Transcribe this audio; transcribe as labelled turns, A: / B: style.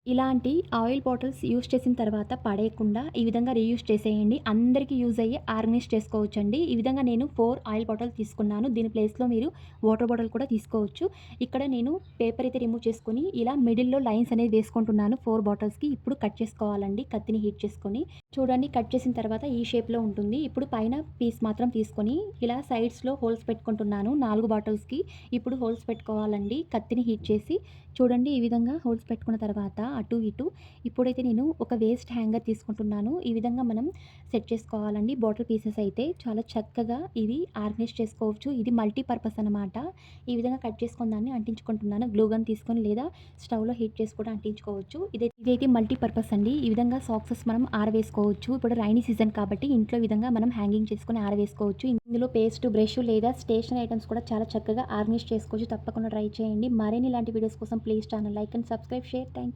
A: ఇలాంటి oil bottles use చేసిన తర్వాత పడేయకుండా ఈ విధంగా రీయూజ్ చేసేయండి. అందరికీ యూజ్ అయ్యి ఆర్గనైజ్ చేసుకోవచ్చండి. ఈ విధంగా నేను 4 ఆయిల్ బాటిల్ తీసుకున్నాను. దీని ప్లేస్‌లో మీరు వాటర్ బాటిల్ కూడా తీసుకోవచ్చు. ఇక్కడ నేను పేపర్ అయితే రిమూవ్ చేసుకొని ఇలా మిడిల్‌లో లైన్స్ అనేది వేసుకుంటున్నాను 4 బాటిల్స్‌కి. ఇప్పుడు కట్ చేసుకోవాలండి కత్తిని హీట్ చేసుకొని. చూడండి కట్ చేసిన తర్వాత ఈ షేప్‌లో ఉంటుంది. ఇప్పుడు పైన పీస్ మాత్రం తీసుకొని ఇలా సైడ్స్‌లో హోల్స్ పెట్టుకుంటున్నాను 4 బాటిల్స్‌కి. ఇప్పుడు హోల్స్ పెట్టుకోవాలండి కత్తిని హీట్ చేసి. చూడండి ఈ విధంగా హోల్స్ పెట్టుకున్న తర్వాత అటు ఇటు ఇప్పుడైతే నేను ఒక వేస్ట్ హ్యాంగర్ తీసుకుంటున్నాను. ఈ విధంగా మనం సెట్ చేసుకోవాలండి. బాటిల్ పీసెస్ అయితే చాలా చక్కగా ఇవి ఆర్గనైజ్ చేసుకోవచ్చు. ఇది మల్టీ పర్పస్ అనమాట. ఈ విధంగా కట్ చేసుకొని దాన్ని అంటించుకుంటున్నాను. గ్లూ గన్ తీసుకొని లేదా స్టవ్‌లో హీట్ చేసి కూడా అంటించుకోవచ్చు. ఇదైతే మల్టీ పర్పస్ అండి. ఈ విధంగా సాక్సెస్ మనం ఆరవేసుకోవచ్చు. ఇప్పుడు రైనీ సీజన్ కాబట్టి ఇంట్లో ఈ విధంగా మనం హ్యాంగింగ్ చేసుకొని ఆరవేసుకోవచ్చు. ఇందులో పేస్ట్, బ్రష్ లేదా స్టేషనరీ ఐటెమ్స్ కూడా చాలా చక్కగా ఆర్గనైజ్ చేసుకోవచ్చు. తప్పకుండా ట్రై చేయండి. మరిన్ని ఇలాంటి వీడియోస్ కోసం please channel like and subscribe, share. Thank you.